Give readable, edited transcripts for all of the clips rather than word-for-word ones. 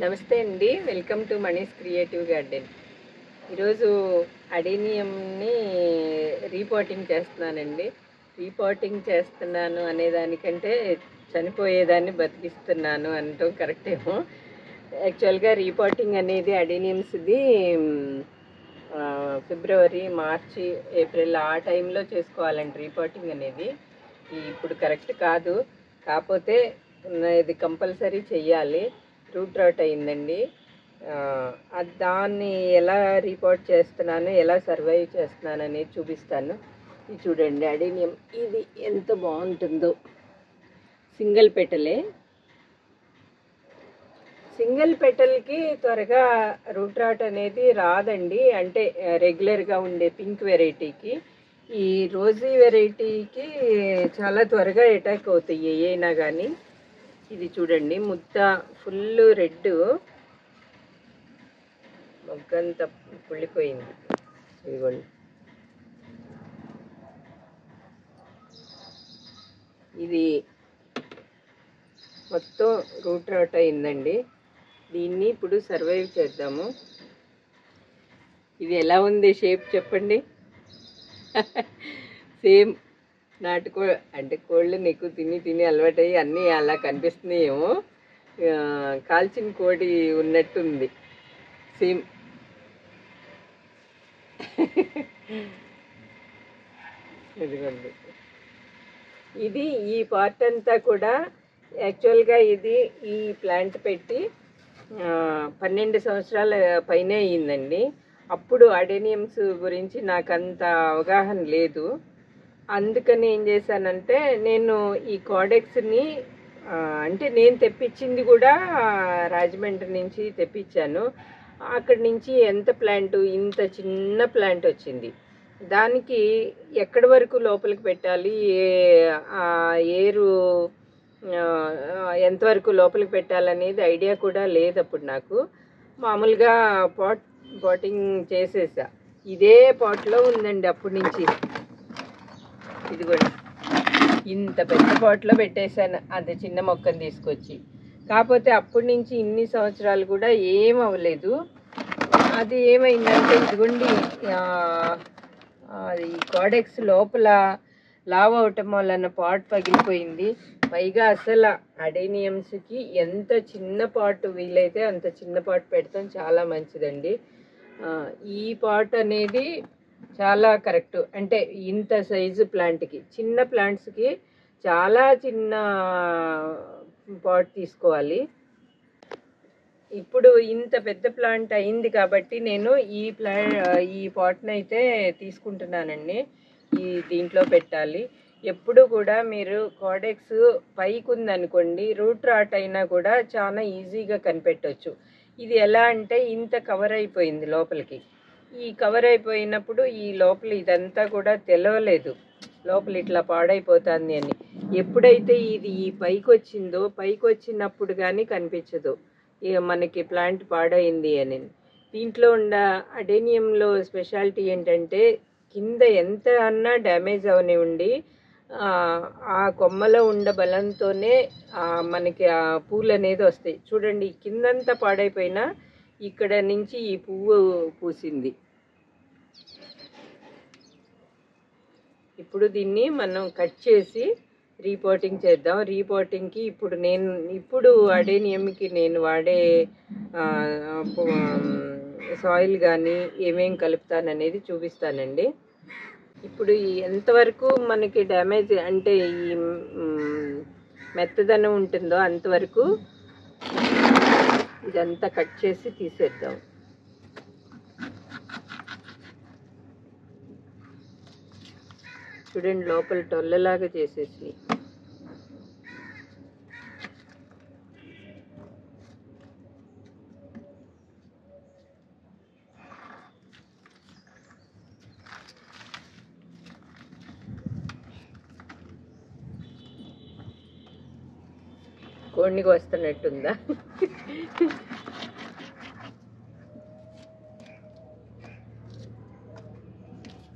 నమస్తే అండి, welcome to మనీస్ creative garden. ఈరోజు అడేనియంని రీపాటింగ్ చేస్తున్నానండి. రీపాటింగ్ చేస్తున్నాను అనేదానికంటే చనిపోయేదాన్ని బతికిస్తున్నాను అనటం కరెక్టేమో. యాక్చువల్గా రీపాటింగ్ అనేది అడేనియమ్స్ది ఫిబ్రవరి, మార్చి, ఏప్రిల్ ఆ టైంలో చేసుకోవాలండి రీపాటింగ్ అనేది. ఇప్పుడు కరెక్ట్ కాదు, కాకపోతే ఇది కంపల్సరీ చెయ్యాలి. రూట్ రాట్ అయిందండి. దాన్ని ఎలా రీపోర్ట్ చేస్తున్నాను, ఎలా సర్వైవ్ చేస్తున్నాను అనేది చూపిస్తాను. ఇది చూడండి, అడేనియం ఇది ఎంత బాగుంటుందో. సింగిల్ పెటలే, సింగిల్ పెటల్కి త్వరగా రూట్ రాట్ అనేది రాదండి. అంటే రెగ్యులర్గా ఉండే పింక్ వెరైటీకి, ఈ రోజీ వెరైటీకి చాలా త్వరగా అటాక్ అవుతాయి అయినా కానీ. ఇది చూడండి, ముద్ద ఫుల్ రెడ్, మొగ్గంతా కుళ్ళిపోయింది. ఇదిగోండి, ఇది మొత్తం రూట్ రాట్ అయిందండి. దీన్ని ఇప్పుడు సర్వైవ్ చేద్దాము. ఇది ఎలా ఉంది షేప్ చెప్పండి. సేమ్ నాటుకో అంటే కోళ్ళు నీకు తిని తిని అలవాటయ్యి అన్నీ అలా కనిపిస్తున్నాయేమో. కాల్చిన కోడి ఉన్నట్టుంది, సేమ్. ఇదిగోండి, ఇది ఈ పార్ట్ అంతా కూడా యాక్చువల్గా ఇది ఈ ప్లాంట్ పెట్టి 12 సంవత్సరాల పైనే అయ్యిందండి. అప్పుడు అడేనియమ్స్ గురించి నాకు అంత అవగాహన లేదు. అందుకని ఏం చేశానంటే, నేను ఈ కోడెక్స్ని అంటే నేను తెప్పించింది కూడా రాజమండ్రి నుంచి తెప్పించాను. అక్కడి నుంచి ఎంత ప్లాంట్, ఇంత చిన్న ప్లాంట్ వచ్చింది. దానికి ఎక్కడి వరకు లోపలికి పెట్టాలి, ఏరు ఎంతవరకు లోపలికి పెట్టాలనేది ఐడియా కూడా లేదు అప్పుడు నాకు. మామూలుగా పాటింగ్ చేసేసా. ఇదే పాట్లో ఉందండి అప్పటి నుంచి. ఇదిగోండి, ఇంత పెద్ద పాట్లో పెట్టేశాను అది చిన్న మొక్కను తీసుకొచ్చి. కాకపోతే అప్పటి నుంచి ఇన్ని సంవత్సరాలు కూడా ఏం అవ్వలేదు. అది ఏమైందంటే, ఇదిగోండి, అది కోడెక్స్ లోపల లావ్ అవటం వలన పాట్ పగిలిపోయింది. పైగా అసలు అడేనియమ్స్కి ఎంత చిన్న పాట్ వీలైతే అంత చిన్న పాట్ పెడతాం చాలా మంచిదండి. ఈ పాట్ అనేది చాలా కరెక్ట్. అంటే ఇంత సైజు ప్లాంట్కి, చిన్న ప్లాంట్స్కి చాలా చిన్న పాట్ తీసుకోవాలి. ఇప్పుడు ఇంత పెద్ద ప్లాంట్ అయింది కాబట్టి నేను ఈ పాట్ని అయితే తీసుకుంటున్నానండి. దీంట్లో పెట్టాలి. ఎప్పుడు కూడా మీరు కోడెక్స్ పైకి ఉందనుకోండి, రూట్ రాట్ అయినా కూడా చాలా ఈజీగా కనిపెట్టవచ్చు. ఇది ఎలా అంటే, ఇంత కవర్ అయిపోయింది లోపలికి. ఈ కవర్ అయిపోయినప్పుడు ఈ లోపల ఇదంతా కూడా తెలవలేదు, లోపల ఇట్లా పాడైపోతుంది అని. ఎప్పుడైతే ఇది ఈ పైకి వచ్చిందో, పైకి వచ్చినప్పుడు కానీ కనిపించదు మనకి ప్లాంట్ పాడైంది అని. దీంట్లో ఉన్న అడేనియంలో స్పెషాలిటీ ఏంటంటే, కింద ఎంత అన్నా డ్యామేజ్ అవనివ్వండి, ఆ కొమ్మలో ఉండ బలంతోనే మనకి ఆ పూలు అనేది వస్తాయి. చూడండి, కిందంతా పాడైపోయినా ఇక్కడ నుంచి ఈ పువ్వు పూసింది. ఇప్పుడు దీన్ని మనం కట్ చేసి రీపోటింగ్ చేద్దాం. రీపోటింగ్కి ఇప్పుడు అడేనియంకి నేను వాడే సాయిల్ కానీ ఏమేం కలుపుతాననేది చూపిస్తానండి. ఇప్పుడు ఎంతవరకు మనకి డ్యామేజ్ అంటే ఈ మెత్తదనం ఉంటుందో అంతవరకు ఇదంతా కట్ చేసి తీసేద్దాం. చూడండి, లోపల టొల్లలాగా చేసేసి. కోడికి వస్తున్నట్టుందా?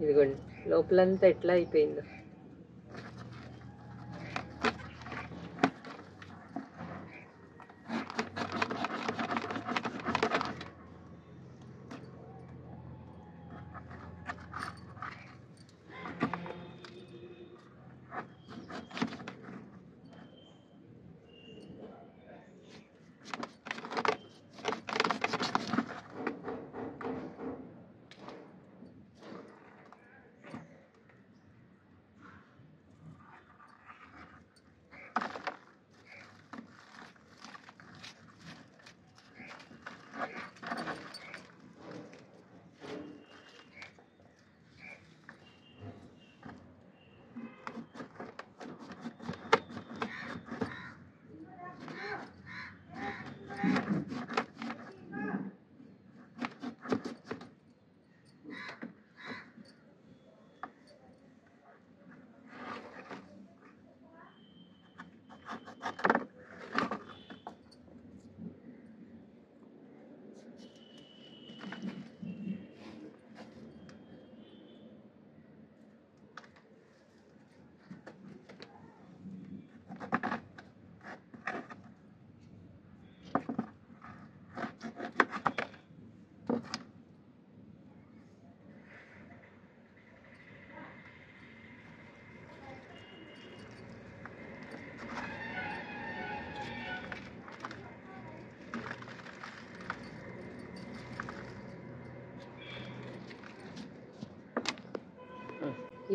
ఇదిగోండి, లోపలంతా ఎట్లా అయిపోయిందో.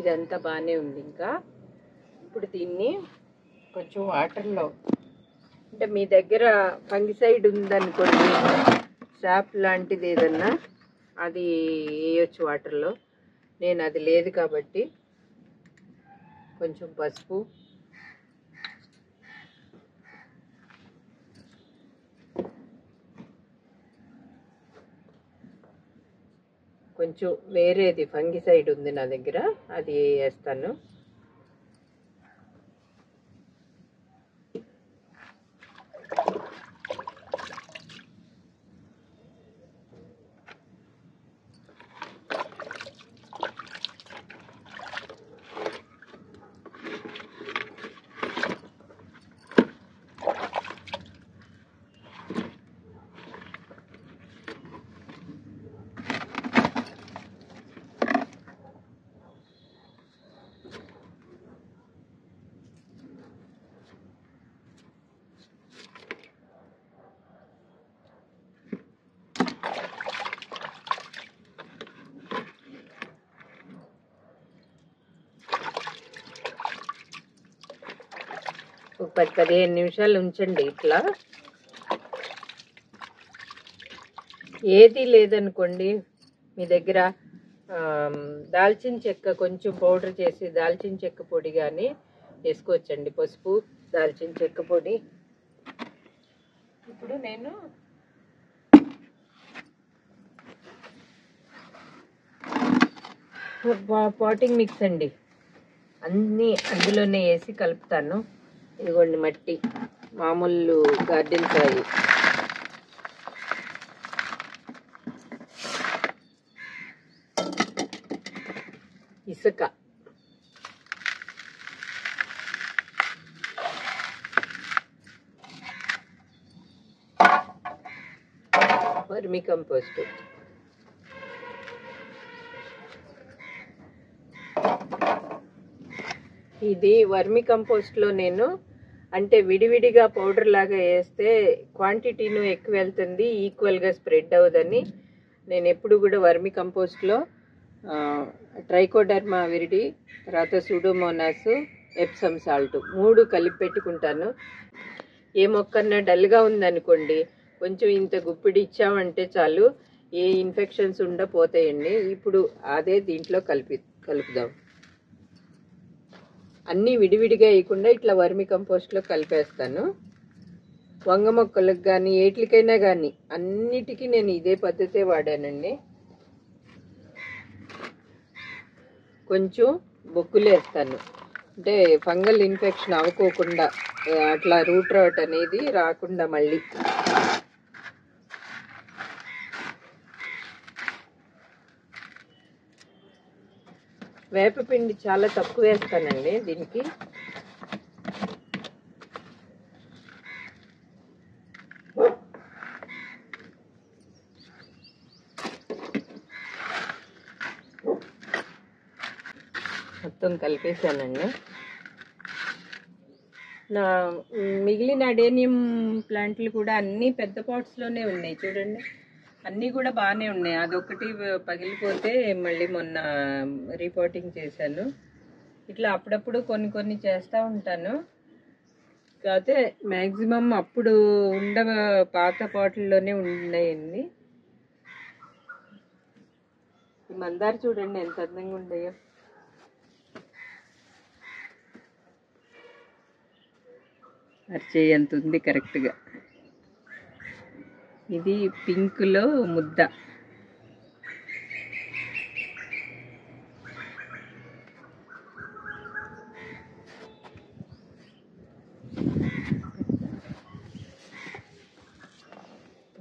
ఇదంతా బాగానే ఉంది. ఇంకా ఇప్పుడు దీన్ని కొంచెం వాటర్లో, అంటే మీ దగ్గర ఫంగిసైడ్ ఉందనుకోండి, సాప్ లాంటిది ఏదన్నా అది వేయచ్చు వాటర్లో. నేను అది లేదు కాబట్టి కొంచెం పసుపు, కొంచెం వేరేది ఫంగిసైడ్ ఉంది నా దగ్గర, అది వేస్తాను. ఒక 10-15 నిమిషాలు ఉంచండి. ఇట్లా ఏది లేదనుకోండి మీ దగ్గర దాల్చిన చెక్క కొంచెం పౌడర్ చేసి దాల్చిన చెక్క పొడి కానీ వేసుకోవచ్చండి. పసుపు, దాల్చిన చెక్క పొడి. ఇప్పుడు నేను పాటింగ్ మిక్స్ అండి అన్నీ అందులోనే వేసి కలుపుతాను. ఇదిగోండి మట్టి, మామూలు గార్డెన్ సాయి, ఇసుక, వర్మి కంపోస్ట్, ఇది వర్మి కంపోస్ట్లో నేను అంటే విడివిడిగా పౌడర్ లాగా వేస్తే క్వాంటిటీను ఎక్కువ వెళ్తుంది, ఈక్వల్గా స్ప్రెడ్ అవ్వదని నేను ఎప్పుడు కూడా వర్మి కంపోస్ట్లో ట్రైకోడర్మా విరిడి, తర్వాత సూడోమోనాస్, ఎప్సమ్ సాల్ట్ 3 కలిపి పెట్టుకుంటాను. ఏ మొక్కన్నా డల్గా ఉందనుకోండి కొంచెం ఇంత గుప్పిడి ఇచ్చామంటే చాలు, ఏ ఇన్ఫెక్షన్స్ ఉండపోతాయండి. ఇప్పుడు అదే దీంట్లో కలుపుదాం. అన్నీ విడివిడిగా వేయకుండా ఇట్లా వర్మి కంపోస్ట్లో కలిపేస్తాను. వంగ మొక్కలకు కానీ ఏట్లకైనా కానీ అన్నిటికీ నేను ఇదే పద్ధతే వాడానండి. కొంచెం బొక్కులు వేస్తాను, అంటే ఫంగల్ ఇన్ఫెక్షన్ అవ్వకోకుండా, అట్లా రూట్ రాట్ అనేది రాకుండా. మళ్ళీ వేపపిండి చాలా తక్కువ వేస్తానండి దీనికి. మొత్తం కలిపేసానండి. నా మిగిలిన అడేనియం ప్లాంట్లు కూడా అన్నీ పెద్ద పాట్స్లోనే ఉన్నాయి చూడండి, అన్నీ కూడా బాగానే ఉన్నాయి. అదొకటి పగిలిపోతే మళ్ళీ మొన్న రీపోటింగ్ చేశాను. ఇట్లా అప్పుడప్పుడు కొన్ని చేస్తూ ఉంటాను. కాకపోతే మ్యాక్సిమం అప్పుడు పాత పాటల్లోనే ఉన్నాయండి. ఈ మందార చూడండి ఎంత అందంగా ఉన్నాయో. అరిచేయి ఎంత ఉంది కరెక్ట్గా. ఇది పింక్లో ముద్ద.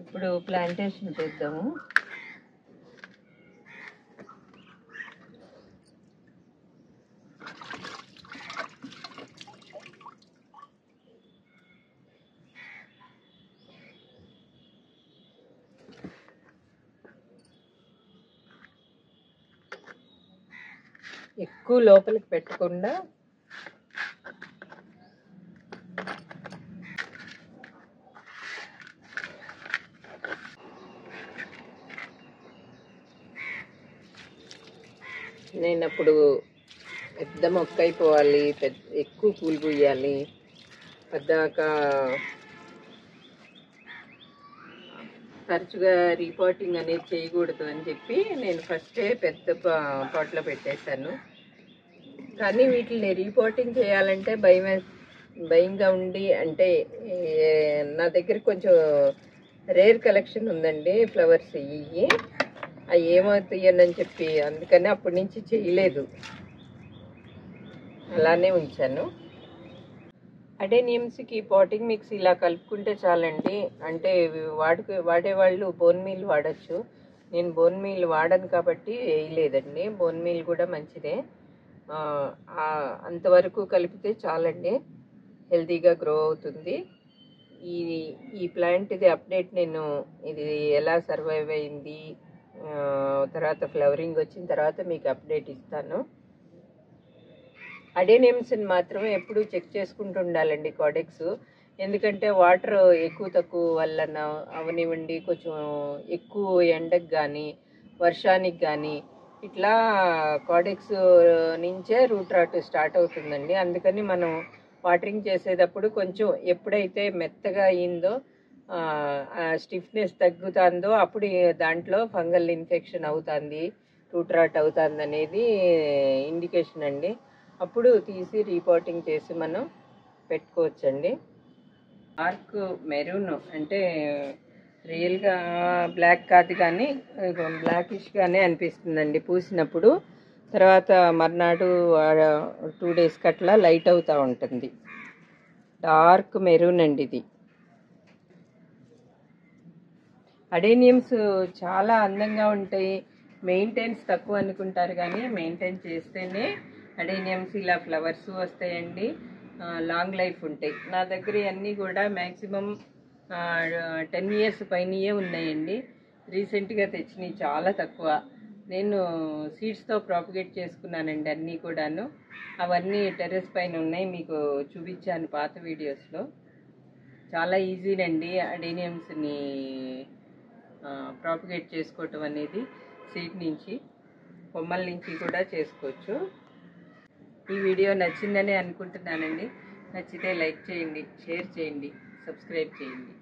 ఇప్పుడు ప్లాంటేషన్ చేద్దాము. ఎక్కువ లోపలికి పెట్టకుండా నేను అప్పుడు పెద్ద మొక్క అయిపోవాలి, ఎక్కువ పూలు పూయాలి, పెద్దాక తరచుగా రీపాటింగ్ అనేది చేయకూడదు అని చెప్పి నేను ఫస్టే పెద్ద పాట్లో పెట్టేశాను. కానీ వీటిని రీపాటింగ్ చేయాలంటే భయంగా ఉండి, అంటే నా దగ్గర కొంచెం రేర్ కలెక్షన్ ఉందండి ఫ్లవర్స్. ఇవి అవి ఏమవుతాయని చెప్పి అందుకని అప్పటి నుంచి చేయలేదు, అలానే ఉంచాను. అడేనియమ్స్కి పాటింగ్ మిక్స్ ఇలా కలుపుకుంటే చాలండి. అంటే వాడేవాళ్ళు బోన్ మీల్ వాడచ్చు. నేను బోన్ మీల్ వాడను కాబట్టి వేయలేదండి. బోన్ మీల్ కూడా మంచిదే. అంతవరకు కలిపితే చాలండి, హెల్తీగా గ్రో అవుతుంది. ఈ ప్లాంట్ ఇది అప్డేట్ నేను ఇది ఎలా సర్వైవ్ అయింది, తర్వాత ఫ్లవరింగ్ వచ్చిన తర్వాత మీకు అప్డేట్ ఇస్తాను. అడేనియమ్స్ని మాత్రం ఎప్పుడూ చెక్ చేసుకుంటూ ఉండాలండి కార్డెక్స్. ఎందుకంటే వాటర్ ఎక్కువ తక్కువ వల్ల అవనివ్వండి, కొంచెం ఎక్కువ ఎండకు కానీ వర్షానికి కానీ ఇట్లా కార్డెక్స్ నుంచే రూట్ రాట్ స్టార్ట్ అవుతుందండి. అందుకని మనం వాటరింగ్ చేసేటప్పుడు కొంచెం ఎప్పుడైతే మెత్తగా అయిందో, స్టిఫ్నెస్ తగ్గుతుందో అప్పుడు దాంట్లో ఫంగల్ ఇన్ఫెక్షన్ అవుతుంది, రూట్ రాట్ అవుతుంది అనేది ఇండికేషన్ అండి. అప్పుడు తీసి రీపాటింగ్ చేసి మనం పెట్టుకోవచ్చండి. డార్క్ మెరూన్ అంటే రియల్గా బ్లాక్ కాదు కానీ బ్లాకిష్గానే అనిపిస్తుందండి పూసినప్పుడు. తర్వాత మర్నాడు 2 డేస్కి అట్లా లైట్ అవుతూ ఉంటుంది. డార్క్ మెరూన్ అండి ఇది. అడేనియమ్స్ చాలా అందంగా ఉంటాయి. మెయింటెనెన్స్ తక్కువ అనుకుంటారు కానీ మెయింటైన్ చేస్తేనే అడేనియమ్స్ ఇలా ఫ్లవర్స్ వస్తాయండి, లాంగ్ లైఫ్ ఉంటాయి. నా దగ్గర అన్నీ కూడా మ్యాక్సిమం 10 ఇయర్స్ పైనయే ఉన్నాయండి. రీసెంట్గా తెచ్చినవి చాలా తక్కువ. నేను సీడ్స్తో ప్రాపగేట్ చేసుకున్నానండి అన్నీ కూడాను. అవన్నీ టెర్రస్ పైన ఉన్నాయి, మీకు చూపించాను పాత వీడియోస్లో. చాలా ఈజీనండి అడేనియమ్స్ని ప్రాపగేట్ చేసుకోవటం అనేది. సీడ్ నుంచి కొమ్మల నుంచి కూడా చేసుకోవచ్చు. ఈ వీడియో నచ్చిందని అనుకుంటున్నానండి. నచ్చితే లైక్ చేయండి, షేర్ చేయండి, సబ్స్క్రైబ్ చేయండి.